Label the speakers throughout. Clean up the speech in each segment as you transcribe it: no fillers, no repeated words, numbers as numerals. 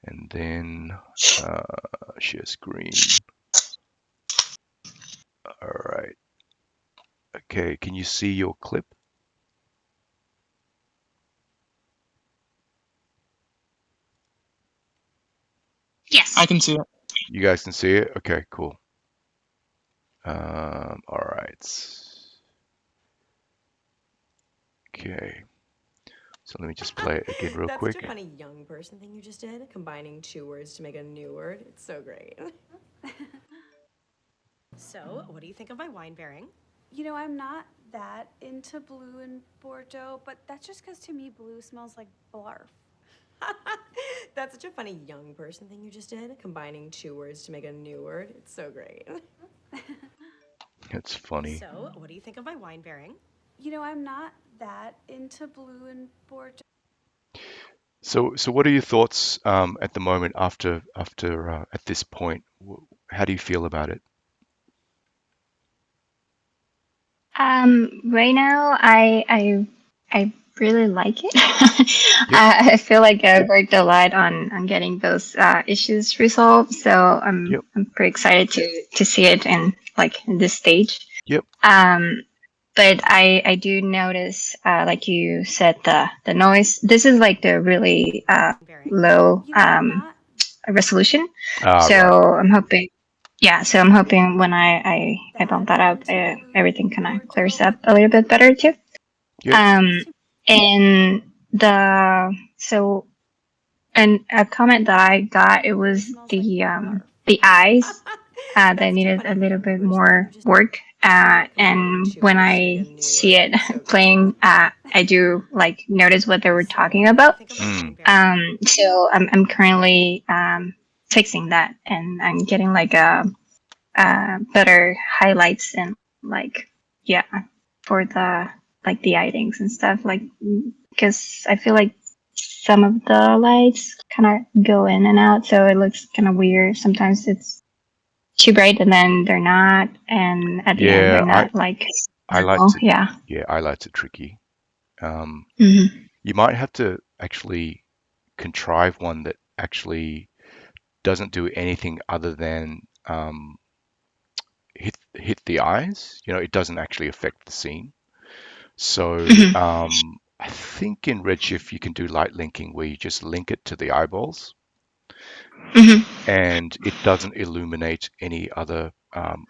Speaker 1: And then share screen. All right. Okay, can you see your clip?
Speaker 2: Yes. I can see it.
Speaker 1: You guys can see it? Okay, cool. All right. Okay. So let me just play it again real quick.
Speaker 3: That's such a funny young person thing you just did, combining 2 words to make a new word. It's so great. So, what do you think of my wine pairing?
Speaker 4: You know, I'm not that into blue and Bordeaux, but that's just because to me blue smells like blarf.
Speaker 3: That's such a funny young person thing you just did, combining 2 words to make a new word. It's so great.
Speaker 1: It's funny.
Speaker 3: So, what do you think of my wine pairing?
Speaker 4: You know, I'm not that into blue and Bordeaux.
Speaker 1: So what are your thoughts at the moment after at this point? How do you feel about it?
Speaker 5: Right now, I really like it.
Speaker 1: Yep.
Speaker 5: I feel like I worked a lot on getting those issues resolved, so
Speaker 1: Yep.
Speaker 5: I'm pretty excited to see it in in this stage.
Speaker 1: Yep.
Speaker 5: But I do notice, like you said, the noise. This is like the really low
Speaker 4: You know, I'm not.
Speaker 5: resolution.
Speaker 1: Ah,
Speaker 5: So
Speaker 1: right.
Speaker 5: I'm hoping, yeah. So I'm hoping when I bump that up,
Speaker 4: Into blue
Speaker 5: everything
Speaker 4: and
Speaker 5: kind of
Speaker 4: Bordeaux,
Speaker 5: clears up
Speaker 4: but
Speaker 5: a little bit better too.
Speaker 1: Yep.
Speaker 4: that's just 'cause
Speaker 5: Um, and the so and a comment that I got, it
Speaker 4: blue
Speaker 5: was
Speaker 4: smells like blarf.
Speaker 5: the eyes that
Speaker 3: That's such a
Speaker 5: needed a
Speaker 3: funny
Speaker 5: little
Speaker 3: young
Speaker 5: bit
Speaker 3: person thing you
Speaker 5: more
Speaker 3: just
Speaker 5: work.
Speaker 3: did, combining
Speaker 5: And
Speaker 3: 2
Speaker 5: when
Speaker 3: words to make a
Speaker 5: I
Speaker 3: new
Speaker 5: see
Speaker 3: word.
Speaker 5: it
Speaker 3: It's so great.
Speaker 5: playing, I do like notice what they were
Speaker 3: So,
Speaker 5: talking
Speaker 3: what do you
Speaker 5: about.
Speaker 3: think of my wine
Speaker 1: Mm.
Speaker 3: pairing?
Speaker 5: So I'm currently fixing that, and I'm getting like a better highlights and yeah, for the eye and stuff, because I feel like some of the lights kind of go in and out, so it looks kind of weird. Sometimes it's too bright and then they're not, and at the end
Speaker 1: Yeah,
Speaker 5: they're not visible. Yeah.
Speaker 1: highlights are tricky.
Speaker 5: Hmm.
Speaker 1: You might have to actually contrive one that actually doesn't do anything other than hit the eyes. You know, it doesn't actually affect the scene. So
Speaker 5: Hmm.
Speaker 1: I think in Redshift you can do light linking where you just link it to the eyeballs
Speaker 5: Hmm.
Speaker 1: and it doesn't illuminate any other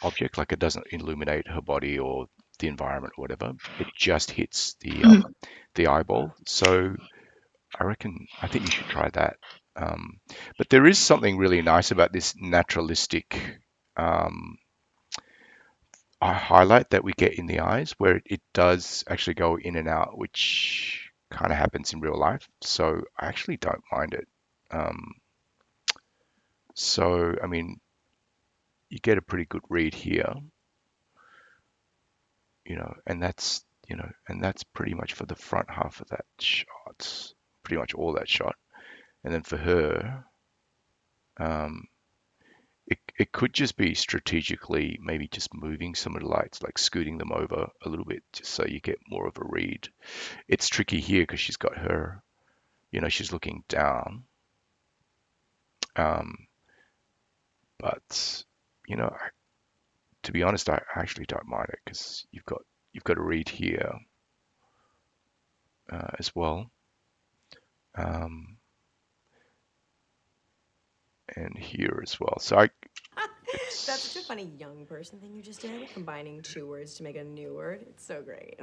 Speaker 1: object, like it doesn't illuminate her body or the environment or whatever. It just hits the eyeball. So I think you should try that. But there is something really nice about this naturalistic um, highlight that we get in the eyes, where it does actually go in and out, which kind of happens in real life. So I actually don't mind it. Um, so I mean, you get a pretty good read here, and that's pretty much for the front half of that shot, pretty much all that shot. And then for her, um, it could just be strategically maybe just moving some of the lights, like scooting them over a little bit, just so you get more of a read. It's tricky here because she's got her, she's looking down. Um, but to be honest, I actually don't mind it because you've got a read here as well, um, and here as well. So
Speaker 3: That's such a
Speaker 1: it's
Speaker 3: funny young person thing you just did, combining 2 words to make a new word. It's so great.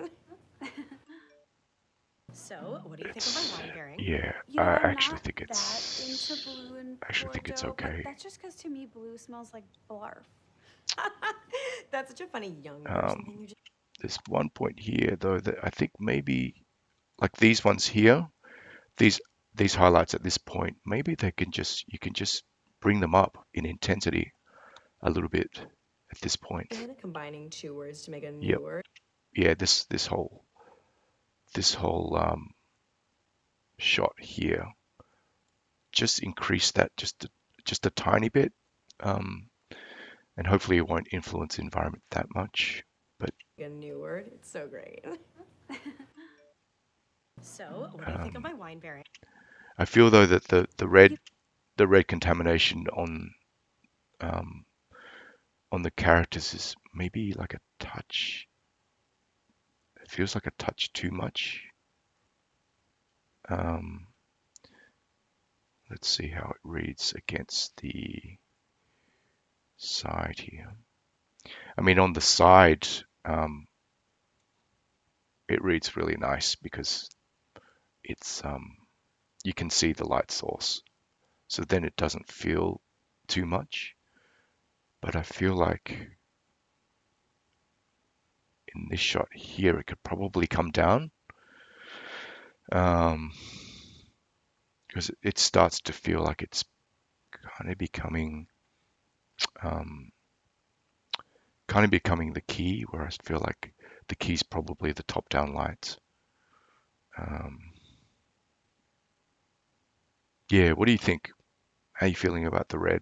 Speaker 3: So, what do you think of my wine
Speaker 1: it's
Speaker 3: pairing?
Speaker 1: yeah.
Speaker 4: You know,
Speaker 1: I
Speaker 4: I'm
Speaker 1: actually
Speaker 4: not
Speaker 1: think
Speaker 4: that into blue and
Speaker 1: it's
Speaker 4: Bordeaux, but
Speaker 1: okay.
Speaker 4: that's just because to me blue smells like blarf.
Speaker 3: That's such a funny young person
Speaker 1: Um,
Speaker 3: thing you just
Speaker 1: there's one point here though that I think maybe like these ones here, these these highlights at this point, maybe you can just bring them up in intensity a little bit at this point.
Speaker 3: did, combining 2 words to make a new
Speaker 1: Yep.
Speaker 3: word.
Speaker 1: Yeah, this whole shot here, just increase that just a tiny bit, um, and hopefully it won't influence the environment that much. But
Speaker 3: A new word. It's so great. So, what do you think of
Speaker 1: um,
Speaker 3: my wine pairing?
Speaker 1: I feel though that the red the red contamination um, on the characters is maybe like a touch. It feels like a touch too much. Um, let's see how it reads against the side here. I mean, on the side, it reads really nice because it's you can see the light source, so then it doesn't feel too much. But I feel like in this shot here, it could probably come down because it starts to feel like it's kind of becoming um, the key, where I feel like the key's probably the top-down light. Yeah, what do you think? How are you feeling about the red?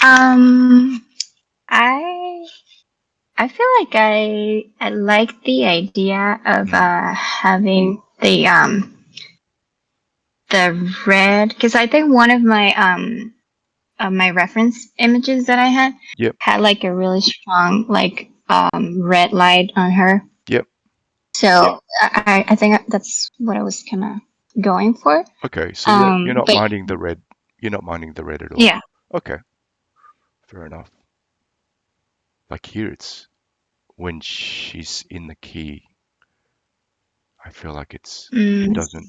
Speaker 5: Um, I I feel like I like the idea of
Speaker 1: Mm,
Speaker 5: having the red, because I think one of my reference images that I
Speaker 1: yep,
Speaker 5: had like a really strong like red light on her.
Speaker 1: yep.
Speaker 5: So I think that's what I was kind of going for.
Speaker 1: Okay, so you're not
Speaker 5: But
Speaker 1: minding the red. You're not minding the red at all.
Speaker 5: yeah.
Speaker 1: Okay, fair enough. Like here, it's when she's in the key. I feel like it
Speaker 5: Mm,
Speaker 1: doesn't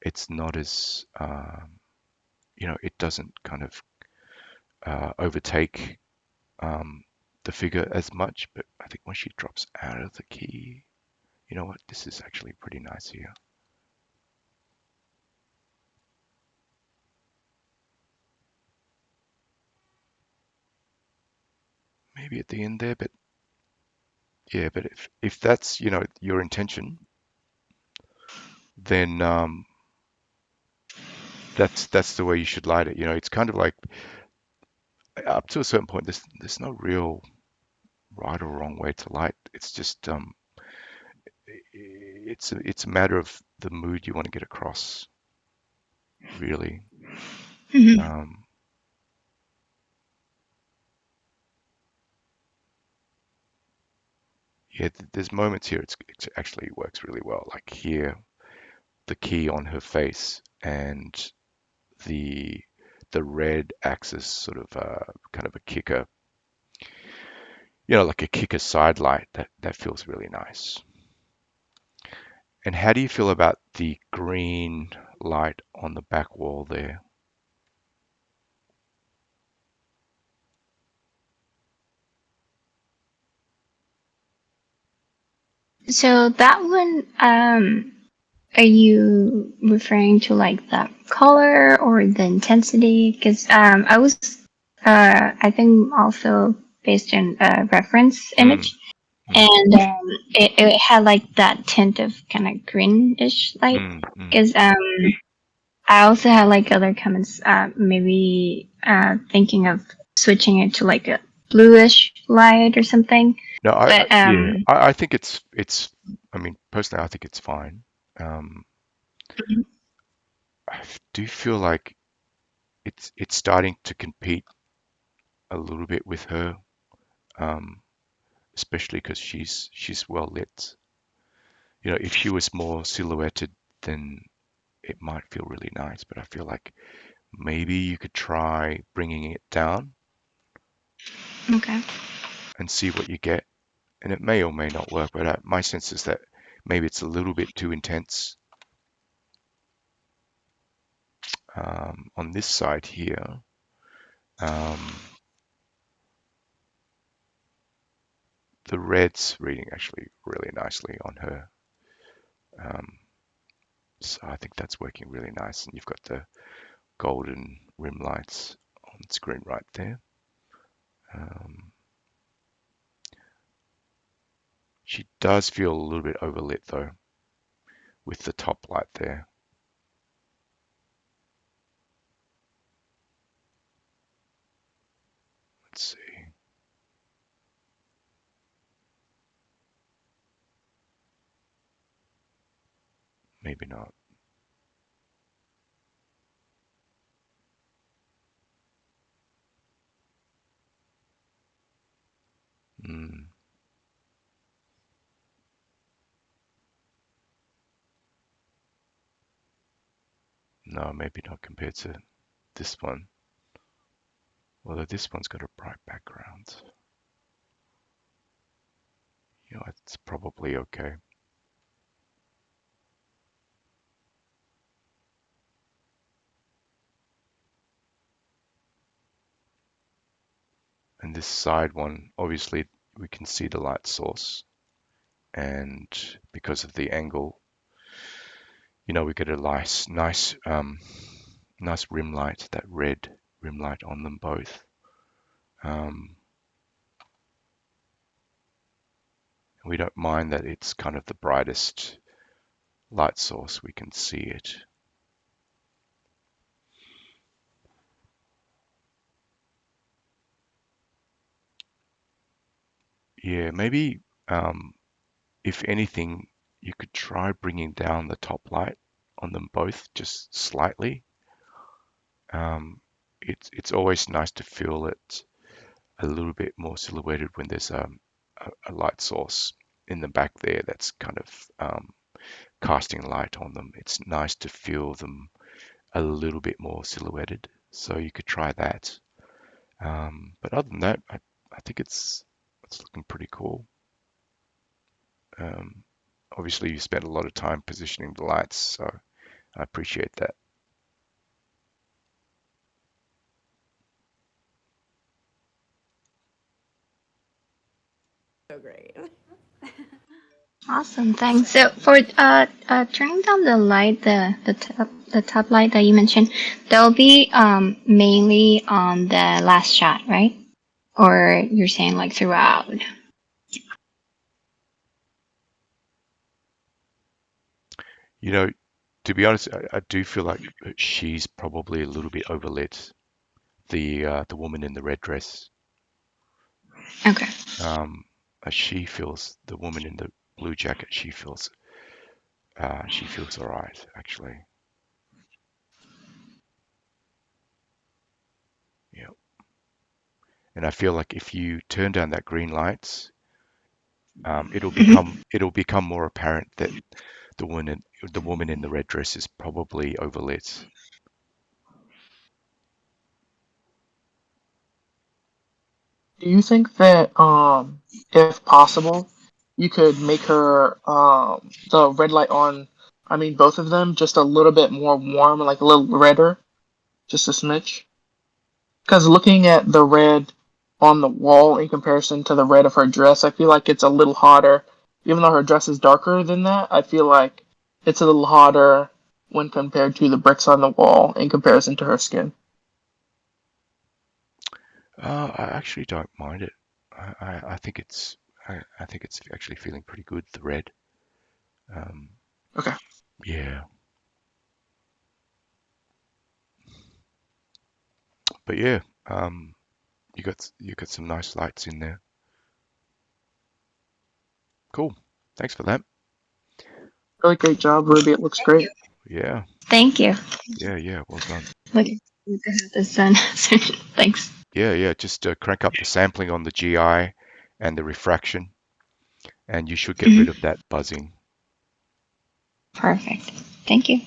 Speaker 1: it's not as it doesn't kind of overtake the figure as much. But I think when she drops out of the key, you know what? This is actually pretty nice here. Maybe at the end there, but yeah, but if that's your intention, then that's the way you should light it. It's kind of like up to a certain point, there's no real right or wrong way to light. It's just it's a matter of the mood you want to get across, really.
Speaker 5: mhm.
Speaker 1: Um, yeah, there's moments here it actually works really well. Like here, the key on her face and the the red axis, sort of kind of a kicker, like a kicker side light. That feels really nice. And how do you feel about the green light on the back wall there?
Speaker 5: So that one, are you referring to like the color or the intensity? Because I was, I think also based on a reference
Speaker 1: Mm,
Speaker 5: image,
Speaker 1: mm,
Speaker 5: and it had like that tint of kind of greenish light.
Speaker 1: mm, mm.
Speaker 5: Because I also had like other comments, maybe thinking of switching it to like a bluish light or something.
Speaker 1: No,
Speaker 5: But
Speaker 1: yeah, I think it's. I mean, personally, I think it's fine. Um, I do feel like it's starting to compete a little bit with her, um, especially because she's well lit. If she was more silhouetted, then it might feel really nice. But I feel like maybe you could try bringing it down
Speaker 5: okay.
Speaker 1: and see what you get. And it may or may not work, but my sense is that maybe it's a little bit too intense on this side here. Um, the red's reading actually really nicely on her. Um, so I think that's working really nice. And you've got the golden rim lights on screen right there. Um, she does feel a little bit overlit though, with the top light there. Let's see. maybe not. Mm, no, maybe not compared to this one. Although this one's got a bright background. You know, it's probably okay. And this side one, obviously, we can see the light source. And because of the angle, you know, we get a nice rim light, that red rim light on them both. We don't mind that it's kind of the brightest light source. We can see it. Yeah, maybe if anything, you could try bringing down the top light on them both just slightly. It's always nice to feel it a little bit more silhouetted when there's a light source in the back there that's kind of casting light on them. It's nice to feel them a little bit more silhouetted. So you could try that. But other than that, I think it's looking pretty cool. Obviously, you spent a lot of time positioning the lights, so I appreciate that.
Speaker 3: So great.
Speaker 5: Awesome, thanks. So for turning down the light, the top light that you mentioned, that'll be mainly on the last shot, right? Or you're saying like throughout?
Speaker 1: You know, to be honest, I do feel like she's probably a little bit overlit. The woman in the red dress.
Speaker 5: Okay.
Speaker 1: She feels the woman in the blue jacket. She feels all right, actually. Yeah. And I feel like if you turn down that green lights, it'll become more apparent that the woman in the red dress is probably overlit.
Speaker 2: Do you think that, if possible, you could make her the red light on, I mean, both of them, just a little bit more warm, like a little redder, just a smidge? Because looking at the red on the wall in comparison to the red of her dress, I feel like it's a little hotter. Even though her dress is darker than that, I feel like it's a little hotter when compared to the bricks on the wall in comparison to her skin.
Speaker 1: I actually don't mind it. I think I think it's actually feeling pretty good. The red. Um,
Speaker 2: Okay.
Speaker 1: yeah. But yeah. You got some nice lights in there. Cool. Thanks for that.
Speaker 2: Really great job, Ruby. It looks great.
Speaker 1: Yeah.
Speaker 5: Thank you.
Speaker 1: Yeah. Well done.
Speaker 5: Looking forward to have this done soon. Thanks.
Speaker 1: Yeah. Just crank up the sampling on the GI and the refraction, and you should get rid of that buzzing.
Speaker 5: Perfect. Thank you.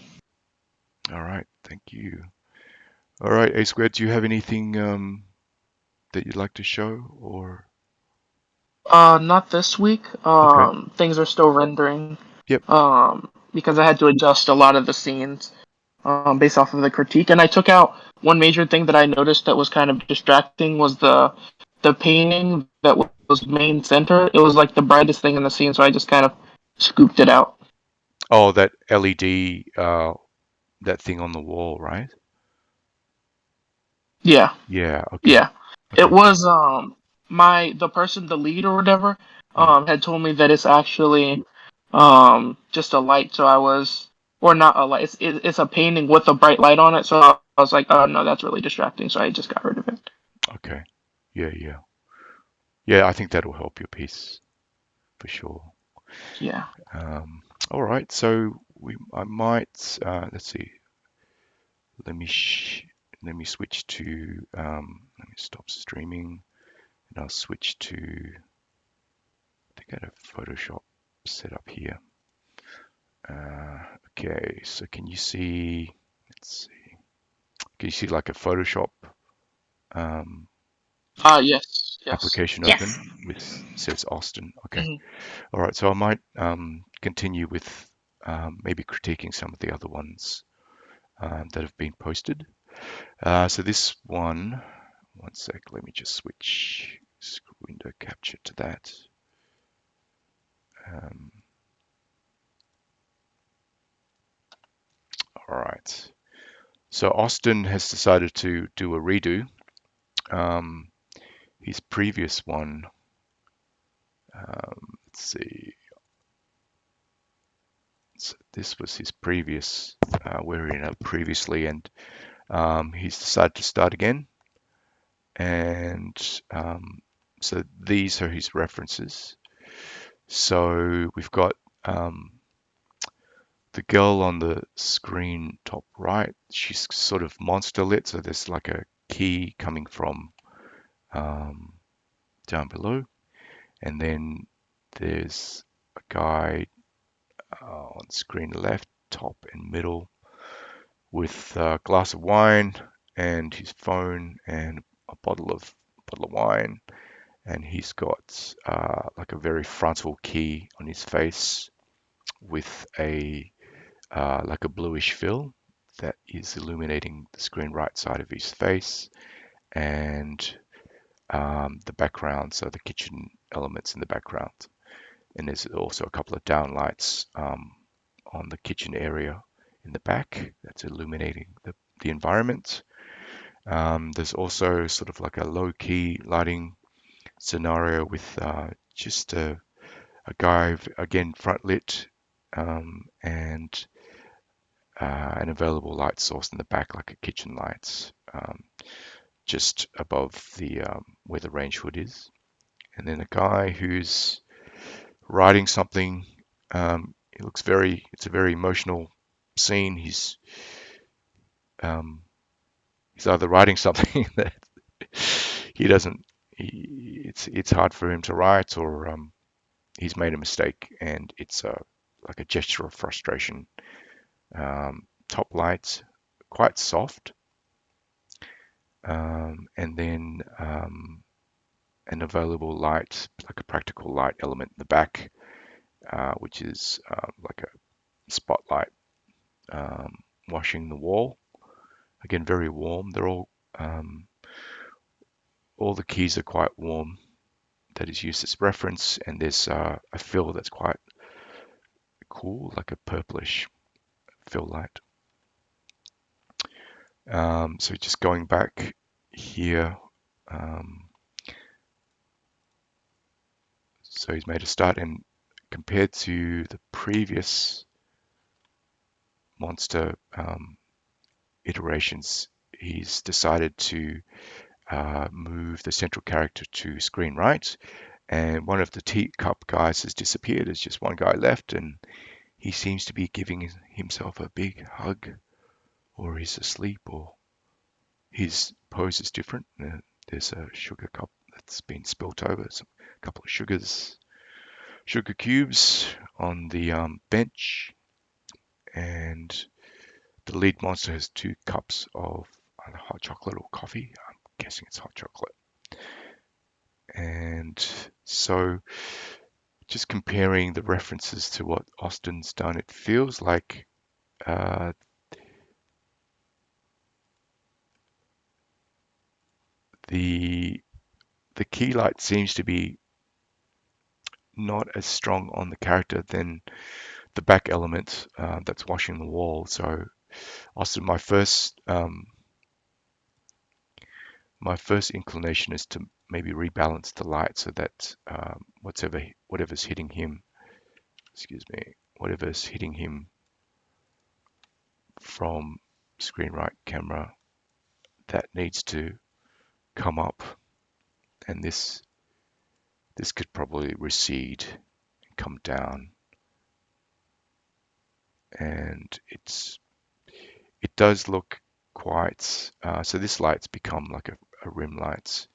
Speaker 1: All right. Thank you. All right, A Squared, do you have anything that you'd like to show or?
Speaker 2: Not this week.
Speaker 1: Okay.
Speaker 2: Things are still rendering.
Speaker 1: Yep.
Speaker 2: Because I had to adjust a lot of the scenes, based off of the critique, and I took out one major thing that I noticed that was kind of distracting was the painting that was main center. It was like the brightest thing in the scene, so I just kind of scooped it out.
Speaker 1: Oh, that LED, that thing on the wall, right?
Speaker 2: Yeah,
Speaker 1: Yeah. Okay.
Speaker 2: yeah. It
Speaker 1: Okay.
Speaker 2: was the lead or whatever,
Speaker 1: Mm.
Speaker 2: had told me that it's actually just a light. So I was, or not a light. It's a painting with a bright light on it. So I was like, oh no, that's really distracting. So I just got rid of it.
Speaker 1: Okay. Yeah. Yeah, I think that'll help your piece for sure.
Speaker 2: Yeah.
Speaker 1: All right. So I might let's see. Let me let me switch to let me stop streaming, and I'll switch to, I think I have Photoshop set up here. Okay, so can you see? Let's see. Can you see like a Photoshop um,
Speaker 2: Yes, yes.
Speaker 1: application
Speaker 5: Yes.
Speaker 1: open with says Austen? Okay.
Speaker 2: Mhm.
Speaker 1: All right. So I might continue with maybe critiquing some of the other ones that have been posted. So this one sec. Let me just switch window capture to that. Um, all right. So Austen has decided to do a redo. Um, his previous one, let's see, so this was his previous, where he ended up previously, and he's decided to start again. And so these are his references. So we've got the girl on the screen top right. She's sort of monster lit, so there's like a key coming from um, down below. And then there's a guy on screen left, top and middle, with a glass of wine and his phone and a bottle of wine. And he's got like a very frontal key on his face with a like a bluish fill that is illuminating the screen right side of his face, and the background, so the kitchen elements in the background. And there's also a couple of downlights on the kitchen area in the back that's illuminating the environment. There's also sort of like a low-key lighting scenario with just a guy, again, front lit, and an available light source in the back, like a kitchen lights, just above the where the range hood is. And then a guy who's writing something. It looks it's a very emotional scene. Um, he's either writing something that he doesn't, it's hard for him to write, or he's made a mistake, and it's like a gesture of frustration. Top light, quite soft, and then an available light, like a practical light element in the back, which is like a spotlight washing the wall. Again, very warm. They're all the keys are quite warm. That is used as reference, and there's a fill that's quite cool, like a purplish fill light. So just going back here, so he's made a start, and compared to the previous monster iterations, he's decided to move the central character to screen right, and one of the teacup guys has disappeared. There's just one guy left, and he seems to be giving himself a big hug, or he's asleep, or his pose is different. There's a sugar cup that's been spilt over, a couple of sugar cubes on the bench, and the lead monster has 2 cups of either hot chocolate or coffee. I'm guessing it's hot chocolate. And so just comparing the references to what Austen's done, it feels like uh, the the key light seems to be not as strong on the character than the back element that's washing the wall. So Austen, my first inclination is to maybe rebalance the light so that whatever's hitting him, excuse me, whatever's hitting him from screen right camera, that needs to come up, and this could probably recede and come down, and it does look quite, so this light's become like a rim light,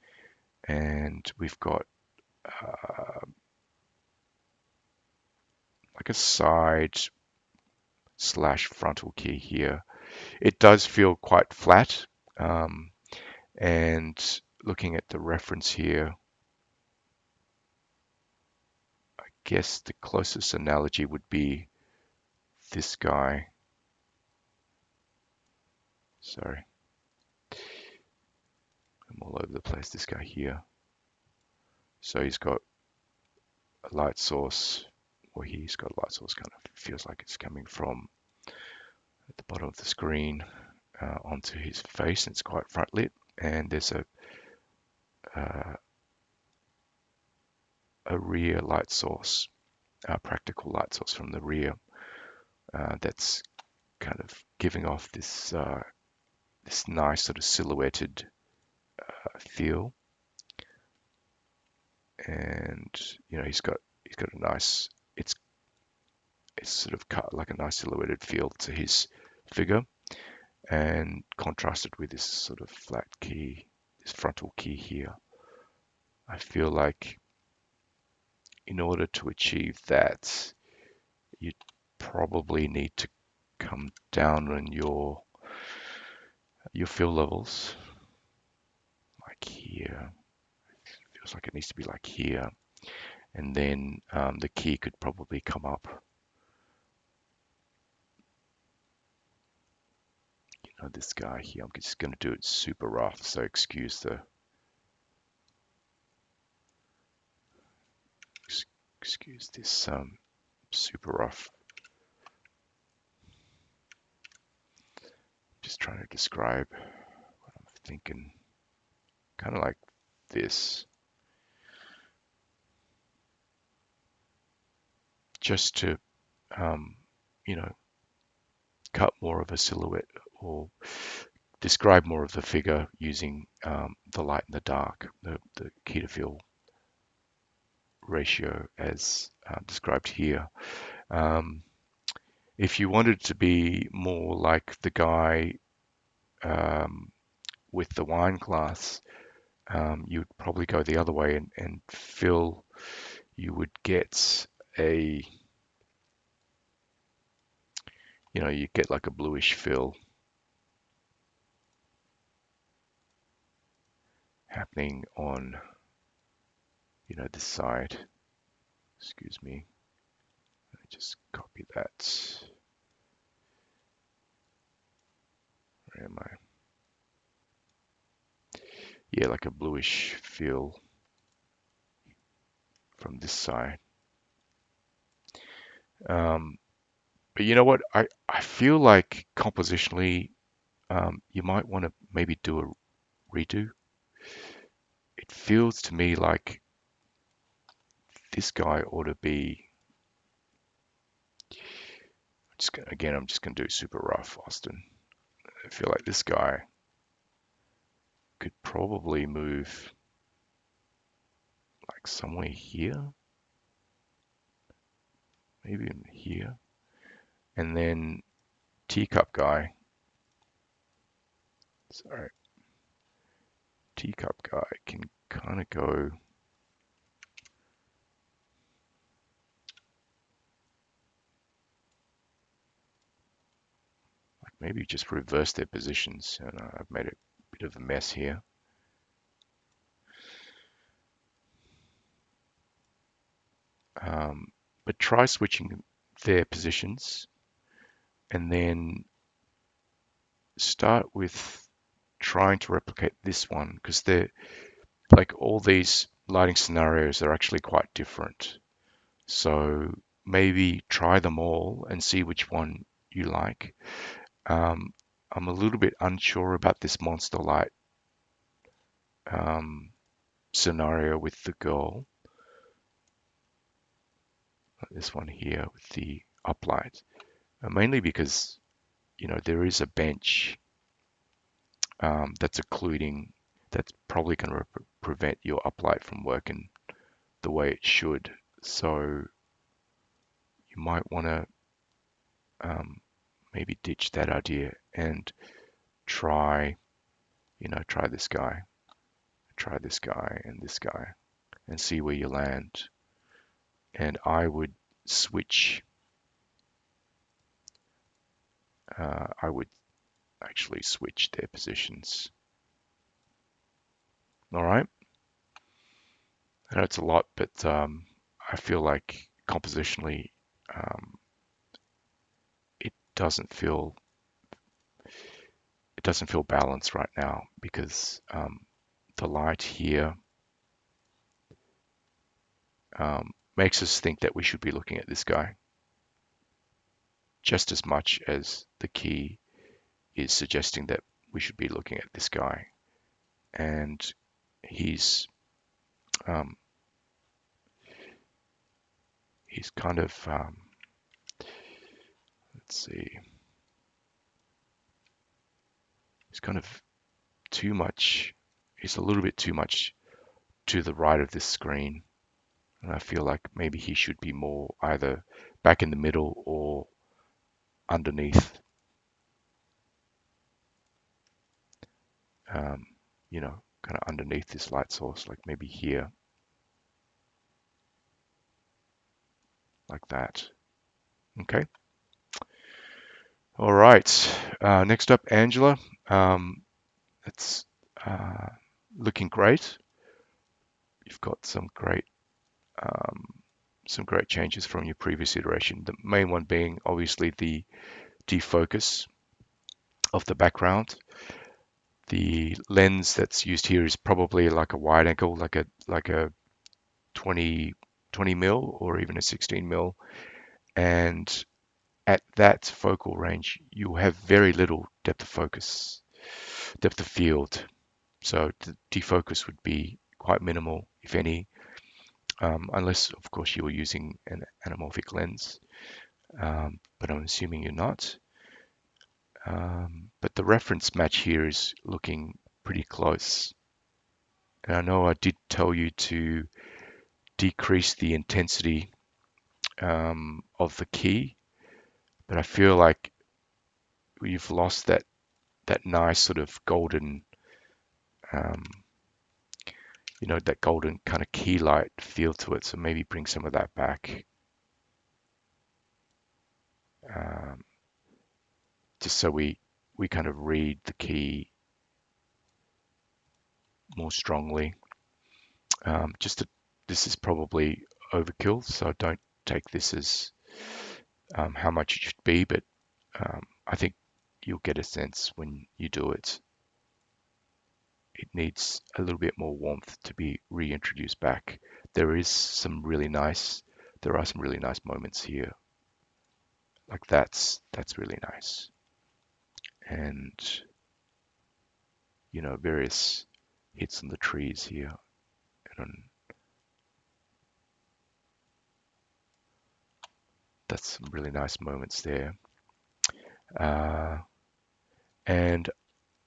Speaker 1: and we've got like a side slash frontal key here. It does feel quite flat, and looking at the reference here, I guess the closest analogy would be this guy. Sorry, I'm all over the place. This guy here. So he's got a light source, or he's got a light source, kind of feels like it's coming from at the bottom of the screen onto his face, and it's quite front lit. And there's a rear light source, a practical light source from the rear that's kind of giving off this this nice sort of silhouetted feel. And you know, he's got a nice, it's sort of cut like a nice silhouetted feel to his figure, and contrasted with this sort of flat key, this frontal key here. I feel like in order to achieve that, you probably need to come down on your fill levels, like here. Feels like it needs to be like here, and then the key could probably come up. You know, this guy here. I'm just going to do it super rough, so excuse this super rough. Just trying to describe what I'm thinking, kind of like this, just to you know, cut more of a silhouette or describe more of the figure using the light and the dark, the key to fill ratio as described here. If you wanted to be more like the guy with the wine glass, you'd probably go the other way and fill. You would get a, you know, you get like a bluish fill happening on, you know, this side. Excuse me. Let me just copy that. Where am I? Yeah, like a bluish feel from this side. But you know what? I feel like compositionally, you might want to maybe do a redo. It feels to me like this guy ought to be. I'm just gonna do super rough, Austen. I feel like this guy could probably move like somewhere here, maybe in here, and then teacup guy. Sorry, teacup guy can kind of go. Maybe just reverse their positions, and I've made a bit of a mess here. But try switching their positions, and then start with trying to replicate this one, because they're like all these lighting scenarios are actually quite different. So maybe try them all and see which one you like. I'm a little bit unsure about this monster light scenario with the girl. This one here with the uplight, mainly because, you know, there is a bench that's occluding, that's probably going to prevent your uplight from working the way it should. So you might want to maybe ditch that idea and try, try this guy, and this guy, and see where you land. And I would switch. I would actually switch their positions. All right. I know it's a lot, but I feel like compositionally, it doesn't feel balanced right now because the light here makes us think that we should be looking at this guy just as much as the key is suggesting that we should be looking at this guy. And um, he's kind of, let's see, he's kind of too much, he's a little bit too much to the right of this screen. And I feel like maybe he should be more either back in the middle or underneath, kind of underneath this light source, like maybe here, like that. Okay. All right. Next up, Angela. It's looking great. You've got um, some great changes from your previous iteration. The main one being obviously the defocus of the background. The lens that's used here is probably like a wide angle, like a 20 mil or even a 16 mil. And at that focal range, you have very little depth of focus, depth of field. So the defocus would be quite minimal, if any, unless, of course, you were using an anamorphic lens. But I'm assuming you're not. But the reference match here is looking pretty close. And I know I did tell you to decrease the intensity of the key, but I feel like you've lost that nice sort of golden, um, that golden kind of key light feel to it. So maybe bring some of that back, um, just so we kind of read the key more strongly. This is probably overkill, so don't take this as how much it should be, but I think you'll get a sense when you do it. It needs a little bit more warmth to be reintroduced back. There are some really nice moments here. Like that's really nice. And various hits on the trees here. And that's some really nice moments there. And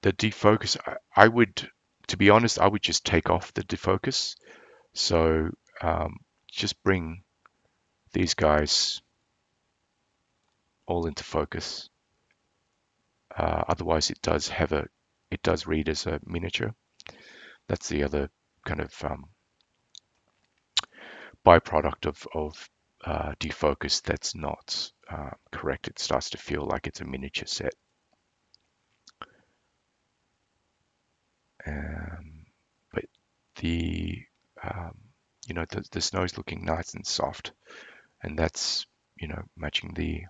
Speaker 1: the defocus, I would, to be honest, I would just take off the defocus. So just bring these guys all into focus. Otherwise, it does read as a miniature. That's the other kind of byproduct of defocus that's not correct. It starts to feel like it's a miniature set. But the the snow's looking nice and soft, and that's matching the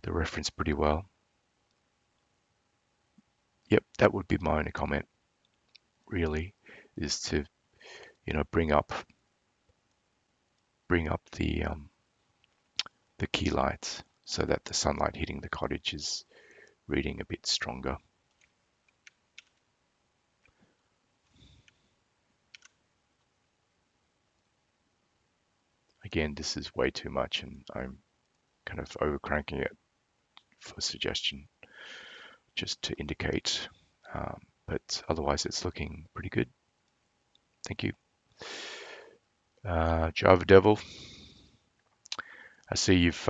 Speaker 1: reference pretty well. Yep, that would be my only comment. Really, is to bring up the key lights so that the sunlight hitting the cottage is reading a bit stronger. Again, this is way too much, and I'm kind of over cranking it for suggestion, just to indicate. But otherwise, it's looking pretty good. Thank you. Java Devil, I see you've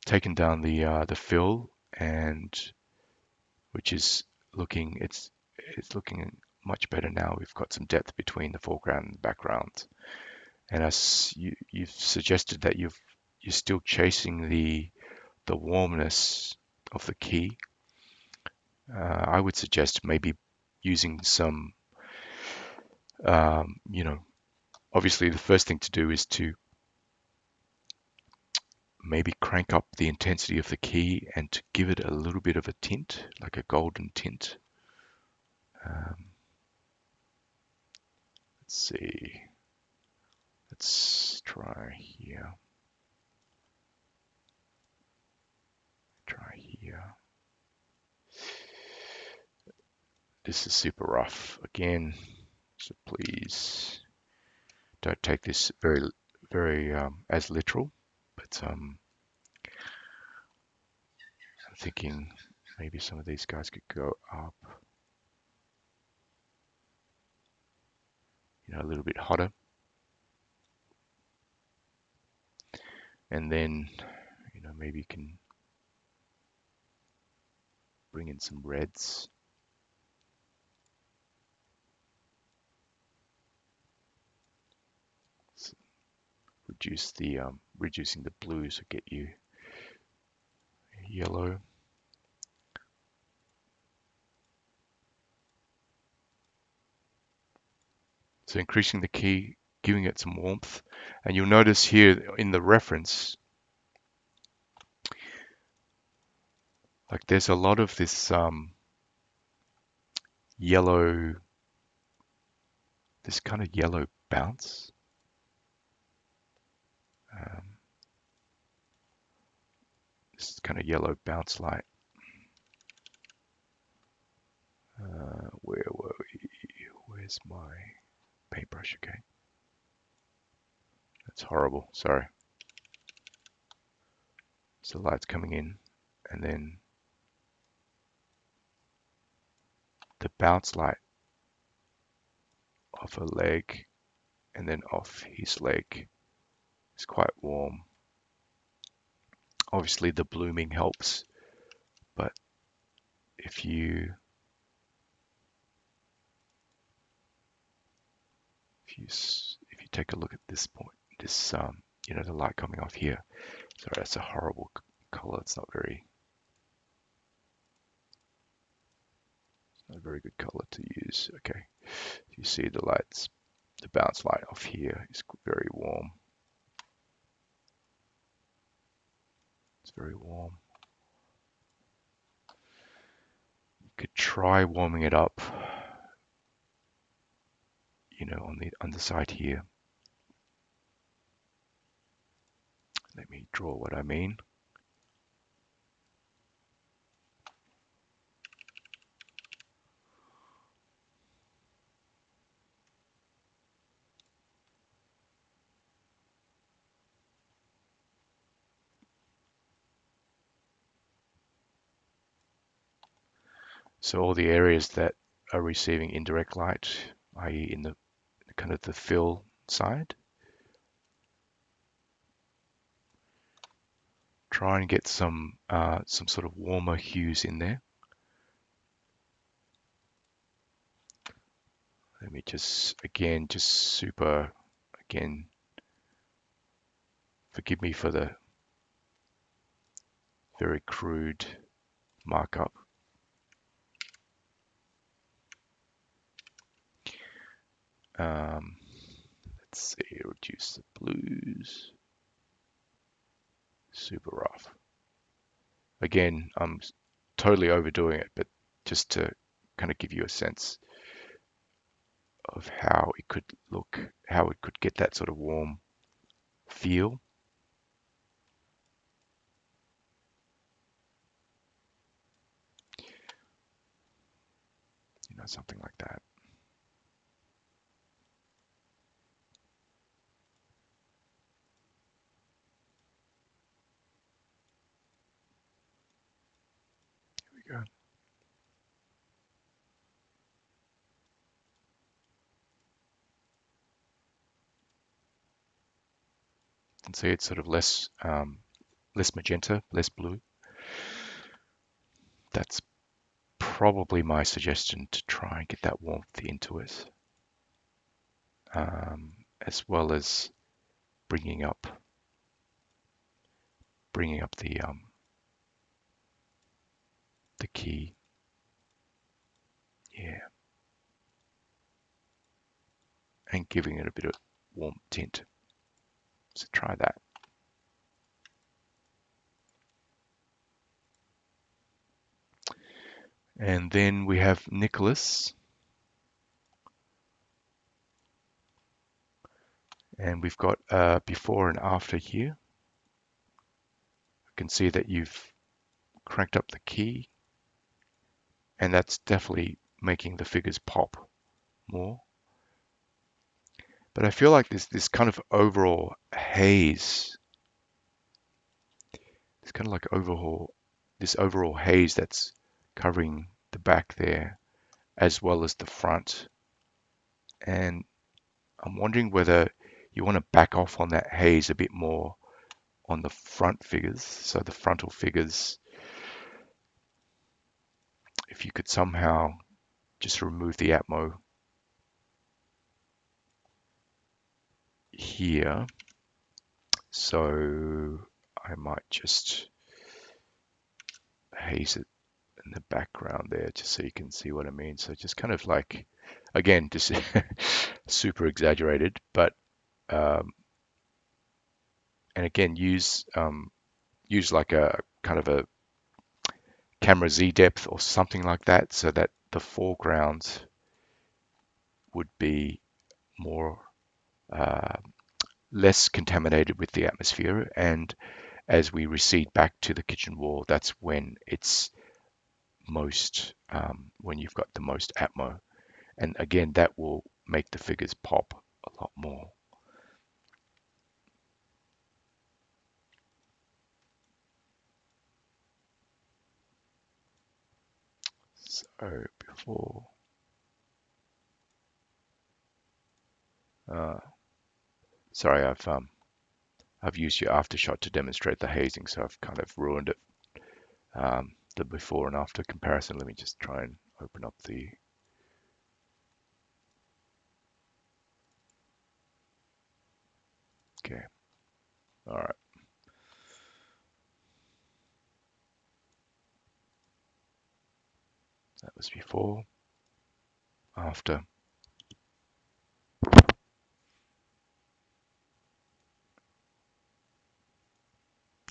Speaker 1: taken down the fill, and which is looking it's looking much better now. We've got some depth between the foreground and the background. And as you've suggested that you're still chasing the warmness of the key, I would suggest maybe using some, you know, obviously the first thing to do is to maybe crank up the intensity of the key and to give it a little bit of a tint, like a golden tint. Let's see. Let's try here. Try here. This is super rough again, so please don't take this very as literal. But I'm thinking maybe some of these guys could go up, you know, a little bit hotter, and then, you know, maybe you can bring in some reds. So reducing the blues will get you yellow. So increasing the key, giving it some warmth, and you'll notice here in the reference, like there's a lot of this yellow, this kind of yellow bounce. This kind of yellow bounce light. Where were we? Where's my paintbrush? Okay. That's horrible. Sorry. So the light's coming in, and then the bounce light off a leg and then off his leg is quite warm. Obviously the blooming helps, but if you take a look at this point, this you know, the light coming off here. Sorry, that's a horrible color. It's not a very good color to use. Okay, you see the lights, the bounce light off here is very warm. It's very warm. You could try warming it up, you know, on the underside here. Let me draw what I mean. So all the areas that are receiving indirect light, i.e. in the kind of the fill side, try and get some sort of warmer hues in there. Let me just super, again, forgive me for the very crude markup. Let's see, reduce the blues, super rough. Again, I'm totally overdoing it, but just to kind of give you a sense of how it could look, how it could get that sort of warm feel. You know, something like that. Here we go. And see, it's sort of less less magenta, less blue. That's probably my suggestion to try and get that warmth into it, as well as bringing up the key. Yeah, and giving it a bit of warm tint. So try that. And then we have Nicolas, and we've got before and after here. You can see that you've cranked up the key, and that's definitely making the figures pop more. But I feel like there's this kind of overall haze. It's kind of like this overall haze that's covering the back there as well as the front. And I'm wondering whether you want to back off on that haze a bit more on the front figures. So the frontal figures, if you could somehow just remove the Atmo here. So I might just haze it in the background there just so you can see what I mean. So just kind of like, again, just super exaggerated, but and again use like a kind of a camera Z depth or something like that, so that the foreground would be more less contaminated with the atmosphere, and as we recede back to the kitchen wall, that's when it's most when you've got the most Atmo, and again that will make the figures pop a lot more. So before sorry, I've used your aftershot to demonstrate the hazing, so I've kind of ruined it. The before and after comparison. Let me just try and open up the okay. All right. That was before, after.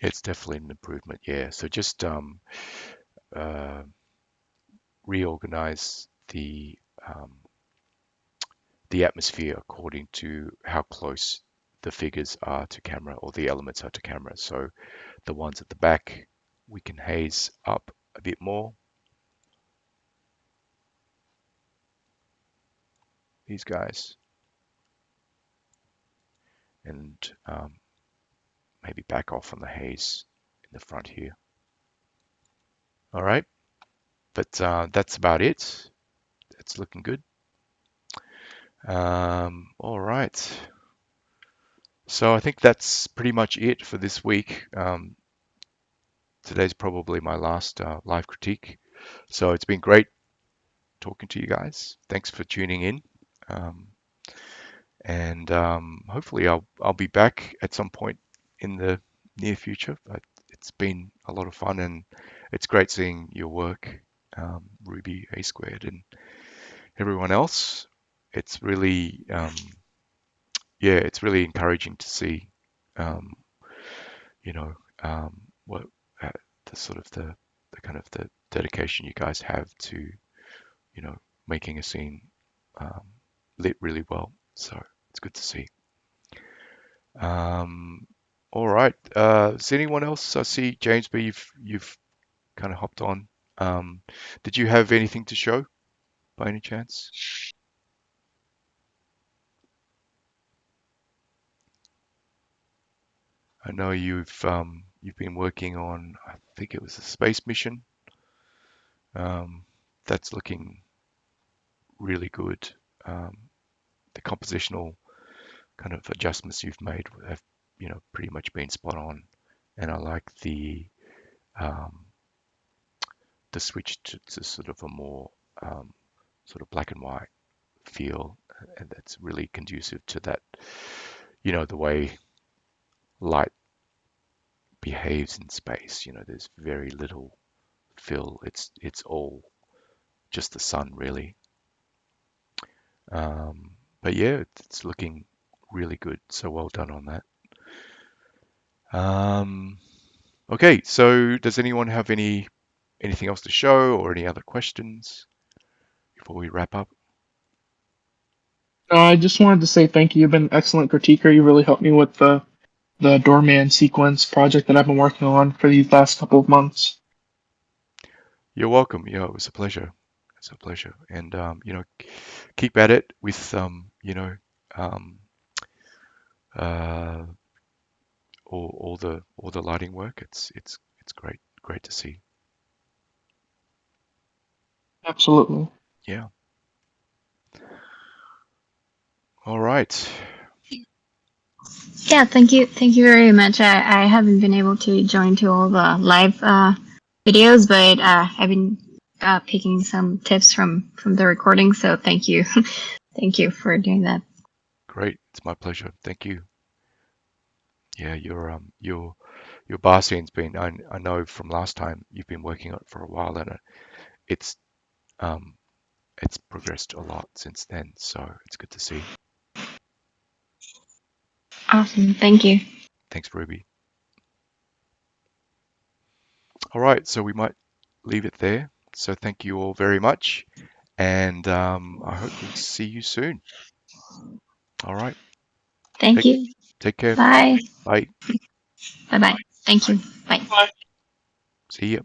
Speaker 1: It's definitely an improvement, yeah. So just reorganize the atmosphere according to how close the figures are to camera, or the elements are to camera. So the ones at the back, we can haze up a bit more. These guys. And maybe back off on the haze in the front here. All right, but that's about it. It's looking good. All right. So I think that's pretty much it for this week. Today's probably my last live critique. So it's been great talking to you guys. Thanks for tuning in. And hopefully I'll be back at some point in the near future. But it's been a lot of fun, and it's great seeing your work, Ruby, A Squared, and everyone else. It's really it's really encouraging to see, um, you know, what the sort of the kind of the dedication you guys have to, making a scene um, lit really well. So it's good to see. Um, all right. Is anyone else? I see James B. You've kind of hopped on. Did you have anything to show by any chance? I know you've been working on, I think it was a space mission. That's looking really good. The compositional kind of adjustments you've made have, pretty much been spot on, and I like the switch to sort of a more sort of black and white feel, and that's really conducive to that, the way light behaves in space. There's very little fill. It's all just the sun, really. But yeah, it's looking really good. So well done on that. Okay, so does anyone have anything else to show or any other questions before we wrap up?
Speaker 2: I just wanted to say thank you. You've been an excellent critiquer. You really helped me with the doorman sequence project that I've been working on for these last couple of months.
Speaker 1: You're welcome. Yeah, it was a pleasure. It's a pleasure. And keep at it with um, uh, all the lighting work. It's great to see.
Speaker 2: Absolutely.
Speaker 1: Yeah. All right.
Speaker 5: Yeah, thank you very much. I haven't been able to join to all the live videos, but I've been picking some tips from the recording. So thank you, thank you for doing that.
Speaker 1: Great. It's my pleasure. Thank you. Yeah, your bar scene's been. I know from last time you've been working on it for a while, and it's um it's progressed a lot since then. So it's good to see.
Speaker 5: Awesome, thank you.
Speaker 1: Thanks, Ruby. All right, so we might leave it there. So thank you all very much, and I hope we'll see you soon. All right,
Speaker 5: Thank
Speaker 1: take
Speaker 5: you.
Speaker 1: take care.
Speaker 5: Bye.
Speaker 1: Bye.
Speaker 5: Bye. Bye. Thank you. Bye.
Speaker 2: Bye.
Speaker 1: See you.